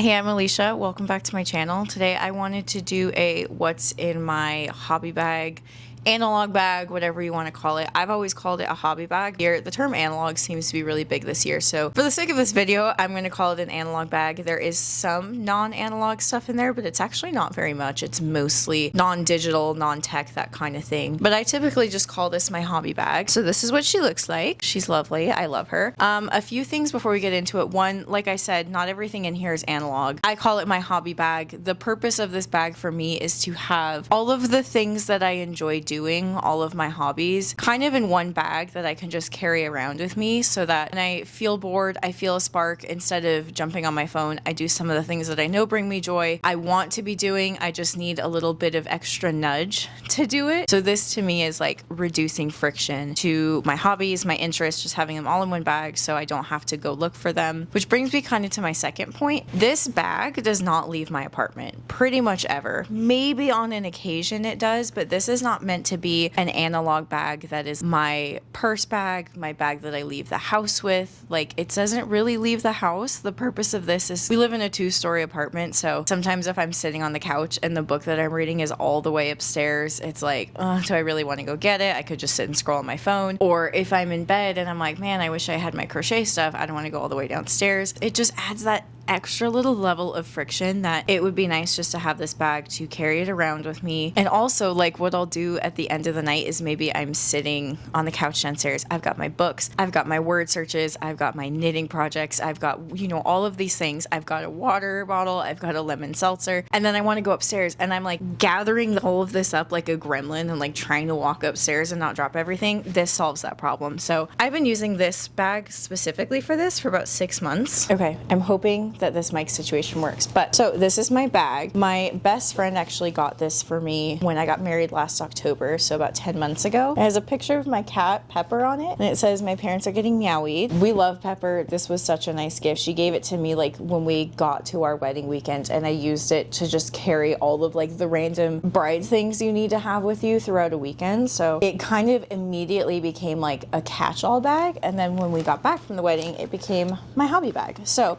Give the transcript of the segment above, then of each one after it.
Hey, I'm Alicia. Welcome back to my channel. Today I wanted to do a what's in my hobby bag, analog bag, whatever you want to call it. I've always called it a hobby bag. Here, the term analog seems to be really big this year, so for the sake of this video, I'm going to call it an analog bag. There is some non-analog stuff in there, but it's actually not very much. It's mostly non-digital, non-tech, that kind of thing. But I typically just call this my hobby bag. So this is what she looks like. She's lovely. I love her. A few things before we get into it. One, like I said, not everything in here is analog. I call it my hobby bag. The purpose of this bag for me is to have all of the things that I enjoy doing, all of my hobbies, kind of in one bag that I can just carry around with me, so that when I feel bored, I feel a spark. Instead of jumping on my phone, I do some of the things that I know bring me joy, I want to be doing. I just need a little bit of extra nudge to do it. So this to me is like reducing friction to my hobbies, my interests, just having them all in one bag so I don't have to go look for them. Which brings me kind of to my second point. This bag does not leave my apartment pretty much ever. Maybe on an occasion it does, but this is not meant to be an analog bag that is my purse bag, my bag that I leave the house with. Like, it doesn't really leave the house. The purpose of this is we live in a 2-story apartment, so sometimes if I'm sitting on the couch and the book that I'm reading is all the way upstairs, it's like, do I really want to go get it? I could just sit and scroll on my phone. Or if I'm in bed and I'm like, man, I wish I had my crochet stuff, I don't want to go all the way downstairs. It just adds that extra little level of friction that it would be nice just to have this bag to carry it around with me. And also, like, what I'll do at the end of the night is maybe I'm sitting on the couch downstairs, I've got my books, I've got my word searches, I've got my knitting projects, I've got, you know, all of these things. I've got a water bottle, I've got a lemon seltzer, and then I want to go upstairs and I'm like gathering all of this up like a gremlin and like trying to walk upstairs and not drop everything. This solves that problem. So I've been using this bag specifically for this for about 6 months. Okay, I'm hoping that this mic situation works. But so this is my bag. My best friend actually got this for me when I got married last October, so about 10 months ago. It has a picture of my cat Pepper on it, and it says my parents are getting meowied. We love Pepper. This was such a nice gift. She gave it to me like when we got to our wedding weekend, and I used it to just carry all of like the random bride things you need to have with you throughout a weekend. So it kind of immediately became like a catch-all bag, and then when we got back from the wedding, it became my hobby bag. So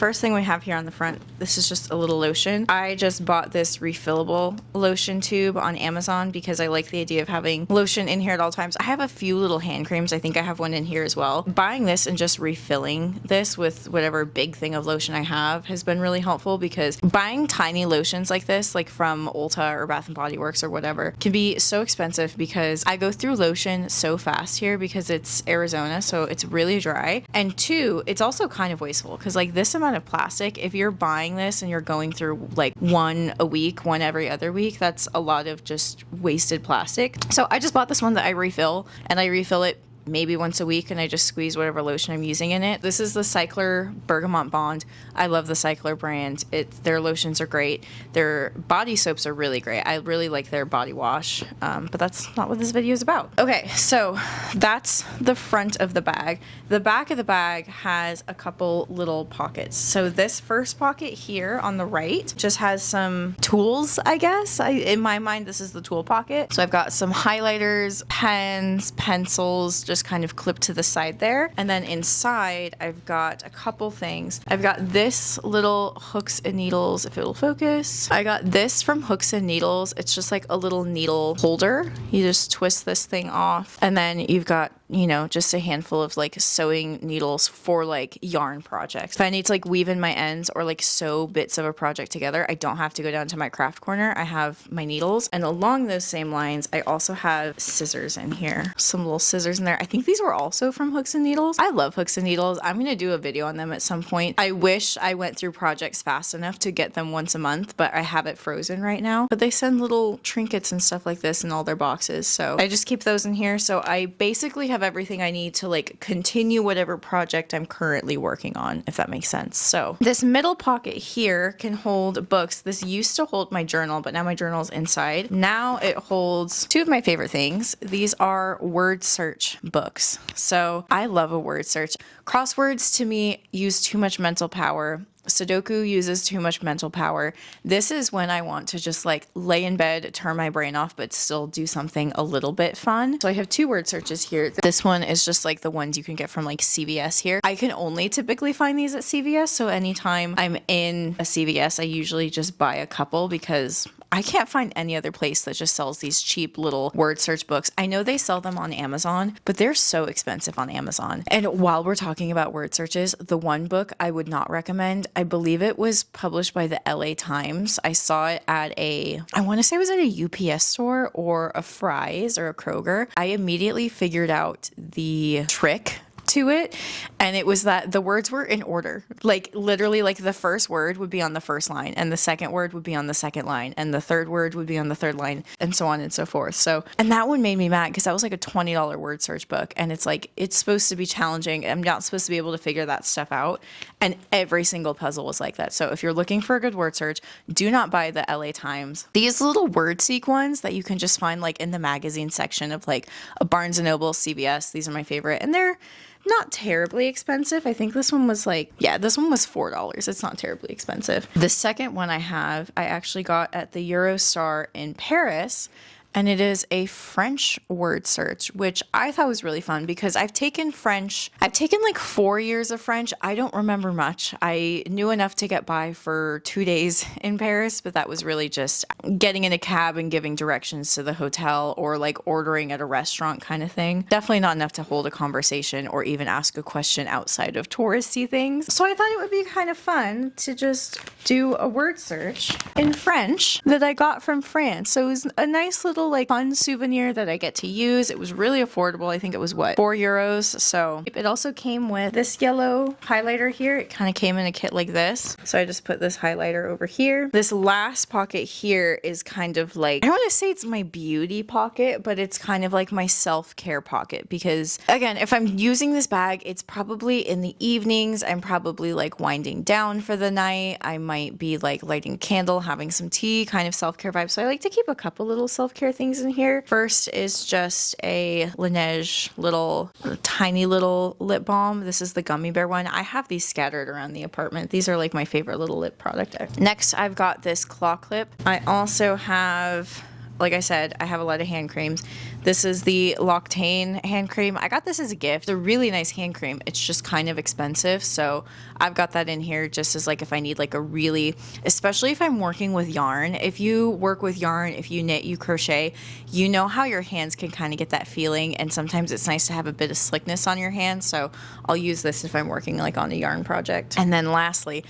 first thing we have here on the front, this is just a little lotion. I just bought this refillable lotion tube on Amazon because I like the idea of having lotion in here at all times. I have a few little hand creams. I think I have one in here as well. Buying this and just refilling this with whatever big thing of lotion I have has been really helpful, because buying tiny lotions like this, like from Ulta or Bath and Body Works or whatever, can be so expensive because I go through lotion so fast here because it's Arizona, so it's really dry. And two, it's also kind of wasteful because like this amount of plastic, if you're buying this and you're going through like one a week, one every other week, that's a lot of just wasted plastic. So I just bought this one that I refill, and I refill it maybe once a week, and I just squeeze whatever lotion I'm using in it. This is the Cycler Bergamot Bond. I love the Cycler brand. Their lotions are great. Their body soaps are really great. I really like their body wash, but that's not what this video is about. Okay, so that's the front of the bag. The back of the bag has a couple little pockets. So this first pocket here on the right just has some tools, I guess. In my mind, this is the tool pocket. So I've got some highlighters, pens, pencils, just kind of clipped to the side there. And then inside, I've got a couple things. I've got this little hooks and needles, if it'll focus. I got this from Hooks and Needles. It's just like a little needle holder. You just twist this thing off, and then you've got, you know, just a handful of like sewing needles for like yarn projects. If I need to like weave in my ends or like sew bits of a project together, I don't have to go down to my craft corner. I have my needles. And along those same lines, I also have scissors in here. Some little scissors in there. I think these were also from Hooks and Needles. I love Hooks and Needles. I'm going to do a video on them at some point. I wish I went through projects fast enough to get them once a month, but I have it frozen right now. But they send little trinkets and stuff like this in all their boxes. So I just keep those in here. So I basically have everything I need to like continue whatever project I'm currently working on, if that makes sense. So this middle pocket here can hold books. This used to hold my journal, but now my journal's inside. Now it holds two of my favorite things. These are word search books. So I love a word search. Crosswords to me use too much mental power. Sudoku uses too much mental power. This is when I want to just like lay in bed, turn my brain off, but still do something a little bit fun. So I have 2 word searches here. This one is just like the ones you can get from like CVS here. I can only typically find these at CVS. So anytime I'm in a CVS, I usually just buy a couple because I can't find any other place that just sells these cheap little word search books. I know they sell them on Amazon, but they're so expensive on Amazon. And while we're talking about word searches, the one book I would not recommend, I believe it was published by the LA Times. I saw it at I want to say it was at a UPS store or a Fry's or a Kroger. I immediately figured out the trick to it, and it was that the words were in order. Like literally, like the first word would be on the first line, and the second word would be on the second line, and the third word would be on the third line, and so on and so forth. So, and that one made me mad because that was like a $20 word search book, and it's like it's supposed to be challenging. I'm not supposed to be able to figure that stuff out, and every single puzzle was like that. So if you're looking for a good word search, do not buy the LA Times. These little word seek ones that you can just find like in the magazine section of like a Barnes & Noble, CVS. These are my favorite, and they're not terribly expensive. I think this one was like, yeah, this one was $4. It's not terribly expensive. The second one I have, I actually got at the Eurostar in Paris, and it is a French word search, which I thought was really fun because I've taken French. I've taken like 4 years of French. I don't remember much. I knew enough to get by for 2 days in Paris, but that was really just getting in a cab and giving directions to the hotel or like ordering at a restaurant kind of thing. Definitely not enough to hold a conversation or even ask a question outside of touristy things. So I thought it would be kind of fun to just do a word search in French that I got from France. So it was a nice little like fun souvenir that I get to use. It was really affordable. I think it was what, €4. So it also came with this yellow highlighter here. It kind of came in a kit like this. So I just put this highlighter over here. This last pocket here is kind of like, I don't want to say it's my beauty pocket, but it's kind of like my self-care pocket because again, if I'm using this bag, it's probably in the evenings. I'm probably like winding down for the night. I might be like lighting a candle, having some tea, kind of self-care vibe. So I like to keep a couple little self-care things in here. First is just a Laneige little tiny little lip balm. This is the gummy bear one. I have these scattered around the apartment. These are like my favorite little lip product. Next, I've got this claw clip. I also have, like I said, I have a lot of hand creams. This is the L'Occitane hand cream. I got this as a gift. It's a really nice hand cream. It's just kind of expensive. So I've got that in here just as like if I need like a really, especially if I'm working with yarn. If you work with yarn, if you knit, you crochet, you know how your hands can kind of get that feeling. And sometimes it's nice to have a bit of slickness on your hands. So I'll use this if I'm working like on a yarn project. And then lastly,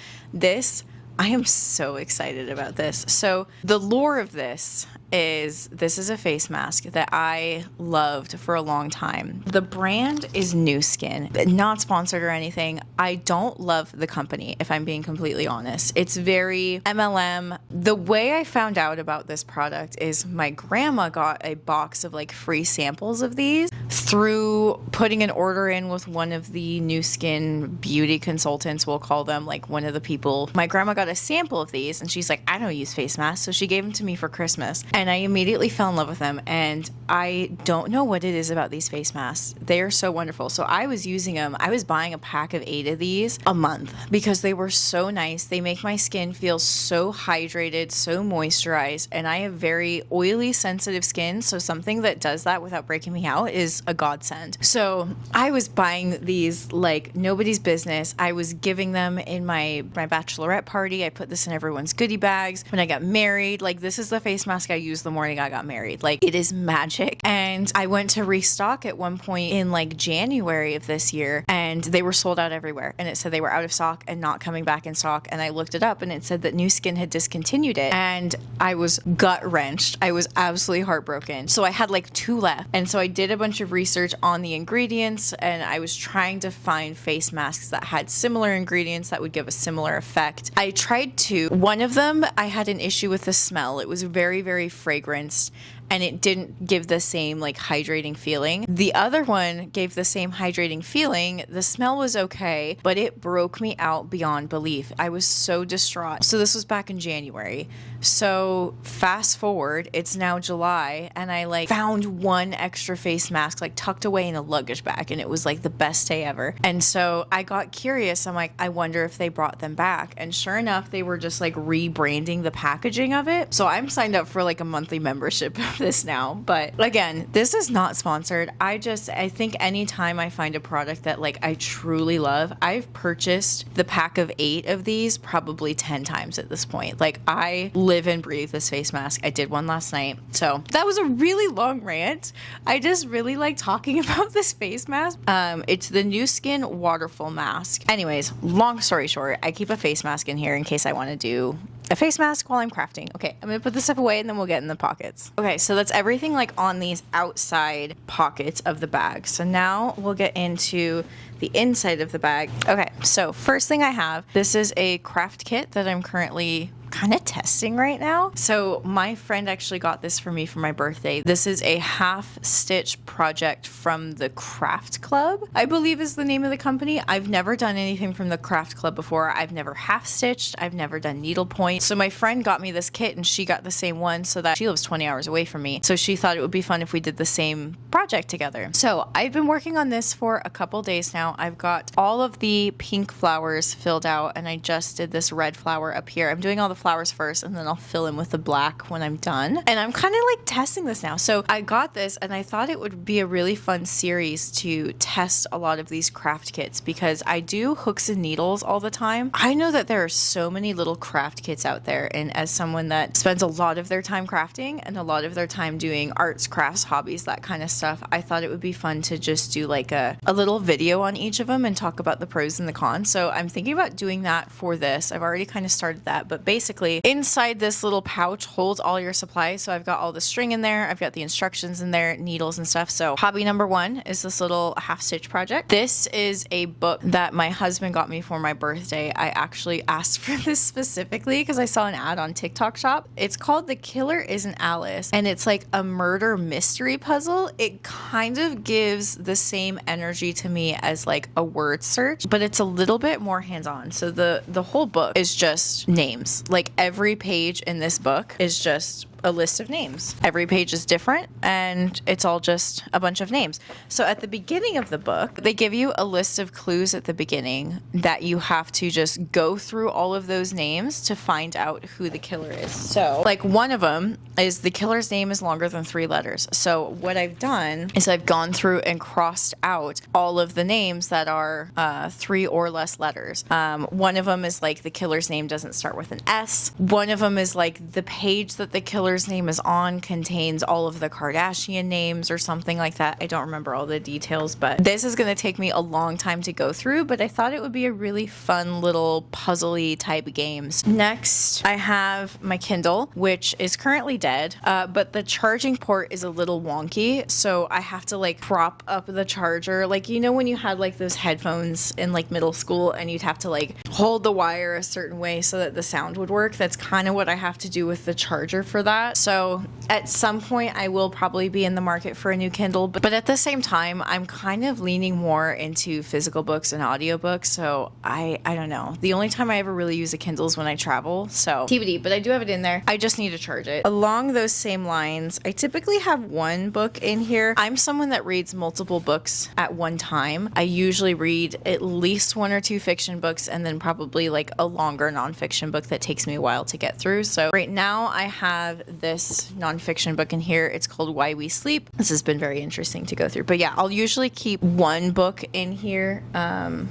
I am so excited about this. So the lore of this is a face mask that I loved for a long time. The brand is New Skin, not sponsored or anything. I don't love the company, if I'm being completely honest. It's very MLM. The way I found out about this product is my grandma got a box of like free samples of these through putting an order in with one of the New Skin beauty consultants, we'll call them, like one of the people. My grandma got a sample of these and she's like, I don't use face masks. So she gave them to me for Christmas. And I immediately fell in love with them. And I don't know what it is about these face masks. They are so wonderful. So I was using them. I was buying a pack of 8 of these a month because they were so nice. They make my skin feel so hydrated, so moisturized. And I have very oily, sensitive skin. So something that does that without breaking me out is a godsend. So I was buying these like nobody's business. I was giving them in my bachelorette party. I put this in everyone's goodie bags. When I got married, like this is the face mask I used the morning I got married. Like it is magic. And I went to restock at one point in like January of this year and they were sold out everywhere. And it said they were out of stock and not coming back in stock. And I looked it up and it said that New Skin had discontinued it. And I was gut wrenched. I was absolutely heartbroken. So I had like 2 left. And so I did a bunch of research on the ingredients and I was trying to find face masks that had similar ingredients that would give a similar effect. I tried 2. One of them, I had an issue with the smell. It was very, very fragranced. and it didn't give the same like hydrating feeling. The other one gave the same hydrating feeling. The smell was okay, but it broke me out beyond belief. I was so distraught. So this was back in January. So fast forward, it's now July, and I like found one extra face mask like tucked away in a luggage bag, and it was like the best day ever. And so I got curious. I'm like, I wonder if they brought them back. And sure enough, they were just like rebranding the packaging of it. So I'm signed up for like a monthly membership of this now. But again, this is not sponsored. I think anytime I find a product that like I truly love, I've purchased the pack of 8 of these probably 10 times at this point. Like I live and breathe this face mask. I did one last night. So that was a really long rant. I just really like talking about this face mask. It's the New Skin Waterful Mask. Anyways, long story short, I keep a face mask in here in case I want to do a face mask while I'm crafting. Okay, I'm gonna put this stuff away and then we'll get in the pockets. Okay, so that's everything like on these outside pockets of the bag. So now we'll get into the inside of the bag. Okay, so first thing I have, this is a craft kit that I'm currently kind of testing right now. So my friend actually got this for me for my birthday. This is a half stitch project from the Craft Club, I believe is the name of the company. I've never done anything from the Craft Club before. I've never half stitched. I've never done needlepoint. So my friend got me this kit and she got the same one so that she lives 20 hours away from me. So she thought it would be fun if we did the same project together. So I've been working on this for a couple days now. I've got all of the pink flowers filled out and I just did this red flower up here. I'm doing all the flowers first and then I'll fill in with the black when I'm done. And I'm kind of like testing this now. So I got this and I thought it would be a really fun series to test a lot of these craft kits because I do hooks and needles all the time. I know that there are so many little craft kits out there, and as someone that spends a lot of their time crafting and a lot of their time doing arts, crafts, hobbies, that kind of stuff, I thought it would be fun to just do like a little video on each of them and talk about the pros and the cons. So I'm thinking about doing that for this. I've already kind of started that, but basically inside this little pouch holds all your supplies. So I've got all the string in there. I've got the instructions in there, needles and stuff. So hobby number 1 is this little half stitch project. This is a book that my husband got me for my birthday. I actually asked for this specifically because I saw an ad on TikTok Shop. It's called The Killer Isn't Alice, and it's like a murder mystery puzzle. It kind of gives the same energy to me as like a word search, but it's a little bit more hands-on. So the whole book is just names. Like every page in this book is just a list of names. Every page is different and it's all just a bunch of names. So at the beginning of the book, they give you a list of clues at the beginning that you have to just go through all of those names to find out who the killer is. So like one of them is the killer's name is longer than 3 letters. So what I've done is I've gone through and crossed out all of the names that are 3 or less letters. One of them is like the killer's name doesn't start with an S. One of them is like the page that the killer's name is on contains all of the Kardashian names or something like that. I don't remember all the details, but this is going to take me a long time to go through, but I thought it would be a really fun little puzzly type games. Next, I have my Kindle, which is currently dead, but the charging port is a little wonky, so I have to like prop up the charger. Like, you know, when you had like those headphones in like middle school and you'd have to like hold the wire a certain way so that the sound would work. That's kind of what I have to do with the charger for that. So at some point I will probably be in the market for a new Kindle, but at the same time, I'm kind of leaning more into physical books and audiobooks. So I don't know. The only time I ever really use a Kindle is when I travel. So TBD, but I do have it in there. I just need to charge it. Along those same lines, I typically have one book in here. I'm someone that reads multiple books at one time. I usually read at least 1 or 2 fiction books and then probably like a longer nonfiction book that takes me a while to get through. So right now I have this nonfiction book in here. It's called Why We Sleep. This has been very interesting to go through. But yeah, I'll usually keep one book in here,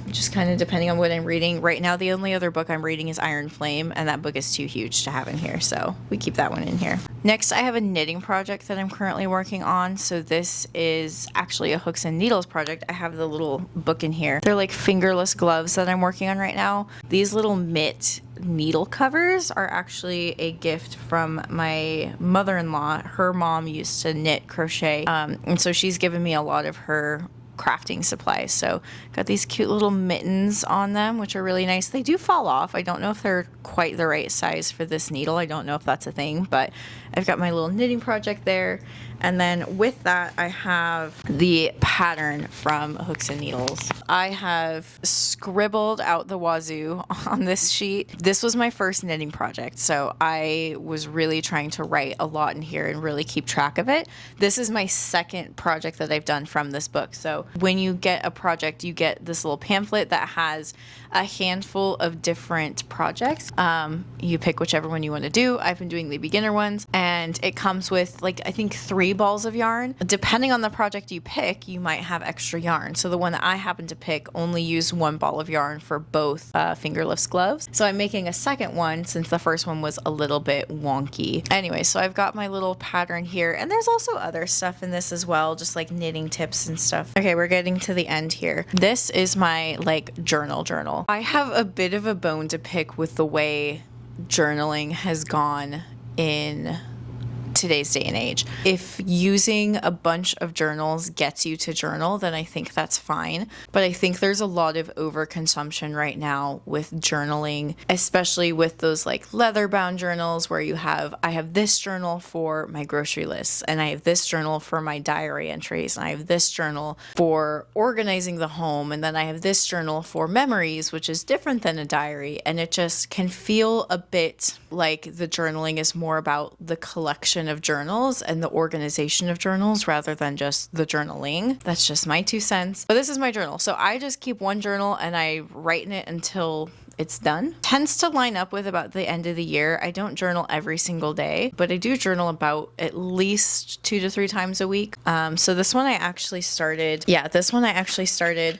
just kind of depending on what I'm reading. Right now, the only other book I'm reading is Iron Flame, and that book is too huge to have in here, so we keep that one in here. Next, I have a knitting project that I'm currently working on. So this is actually a hooks and needles project. I have the little book in here. They're like fingerless gloves that I'm working on right now. These little mitt needle covers are actually a gift from my mother-in-law. Her mom used to knit, crochet, and so she's given me a lot of her crafting supplies. So got these cute little mittens on them, which are really nice. They do fall off. I don't know if they're quite the right size for this needle. I don't know if that's a thing, but I've got my little knitting project there. And then with that, I have the pattern from Hooks and Needles. I have scribbled out the wazoo on this sheet. This was my first knitting project, so I was really trying to write a lot in here and really keep track of it. This is my second project that I've done from this book. So when you get a project, you get this little pamphlet that has a handful of different projects. You pick whichever one you want to do. I've been doing the beginner ones, and it comes with like, I think 3 balls of yarn. Depending on the project you pick, you might have extra yarn. So the one that I happen to pick only used 1 ball of yarn for both fingerless gloves. So I'm making a second one since the first one was a little bit wonky. Anyway, so I've got my little pattern here, and there's also other stuff in this as well, just like knitting tips and stuff. Okay, we're getting to the end here. This is my like journal. I have a bit of a bone to pick with the way journaling has gone in today's day and age. If using a bunch of journals gets you to journal, then I think that's fine. But I think there's a lot of overconsumption right now with journaling, especially with those like leather bound journals where I have this journal for my grocery lists, and I have this journal for my diary entries, and I have this journal for organizing the home, and then I have this journal for memories, which is different than a diary. And it just can feel a bit like the journaling is more about the collection of journals and the organization of journals rather than just the journaling. That's just my 2 cents. But this is my journal. So I just keep one journal and I write in it until it's done. Tends to line up with about the end of the year. I don't journal every single day, but I do journal about at least 2 to 3 times a week. So this one I actually started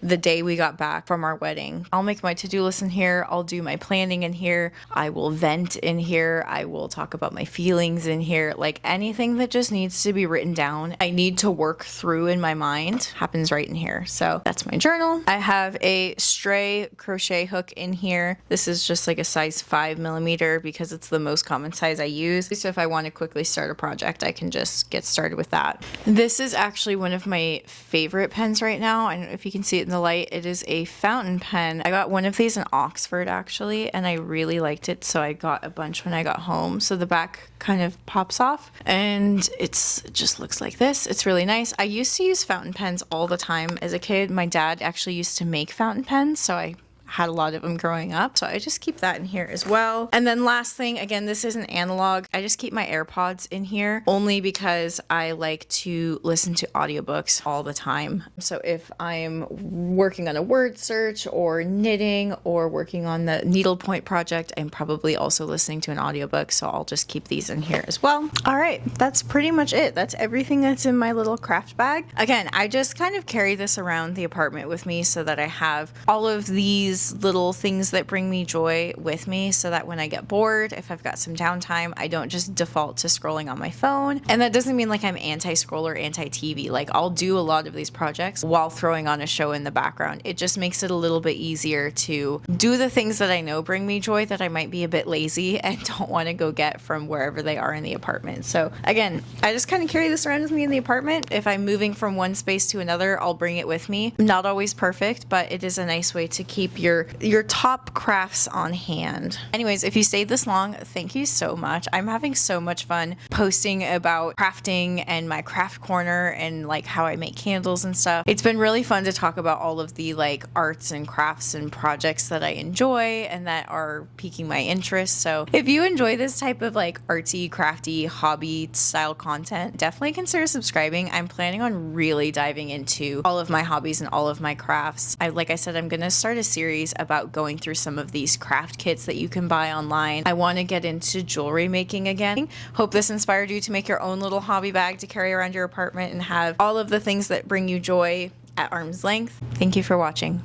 the day we got back from our wedding. I'll make my to-do list in here. I'll do my planning in here. I will vent in here. I will talk about my feelings in here. Like anything that just needs to be written down, I need to work through in my mind, happens right in here. So that's my journal. I have a stray crochet hook in here. This is just like a size 5mm because it's the most common size I use. So if I want to quickly start a project, I can just get started with that. This is actually one of my favorite pens right now. I don't know if you can see it in the light. It is a fountain pen. I got one of these in Oxford actually, and I really liked it. So I got a bunch when I got home. So the back kind of pops off and it just looks like this. It's really nice. I used to use fountain pens all the time as a kid. My dad actually used to make fountain pens, so I had a lot of them growing up, so I just keep that in here as well. And then last thing, again, this isn't analog. I just keep my AirPods in here only because I like to listen to audiobooks all the time. So if I'm working on a word search or knitting or working on the needlepoint project, I'm probably also listening to an audiobook, so I'll just keep these in here as well. All right, that's pretty much it. That's everything that's in my little craft bag. Again, I just kind of carry this around the apartment with me so that I have all of these little things that bring me joy with me, so that when I get bored, if I've got some downtime, I don't just default to scrolling on my phone. And that doesn't mean like I'm anti-scroll or anti-TV. Like I'll do a lot of these projects while throwing on a show in the background. It just makes it a little bit easier to do the things that I know bring me joy that I might be a bit lazy and don't want to go get from wherever they are in the apartment. So again, I just kind of carry this around with me in the apartment. If I'm moving from one space to another, I'll bring it with me. Not always perfect, but it is a nice way to keep your top crafts on hand. Anyways, if you stayed this long, thank you so much. I'm having so much fun posting about crafting and my craft corner and like how I make candles and stuff. It's been really fun to talk about all of the like arts and crafts and projects that I enjoy and that are piquing my interest. So if you enjoy this type of like artsy, crafty, hobby style content, definitely consider subscribing. I'm planning on really diving into all of my hobbies and all of my crafts. Like I said, I'm going to start a series about going through some of these craft kits that you can buy online. I want to get into jewelry making again. Hope this inspired you to make your own little hobby bag to carry around your apartment and have all of the things that bring you joy at arm's length. Thank you for watching.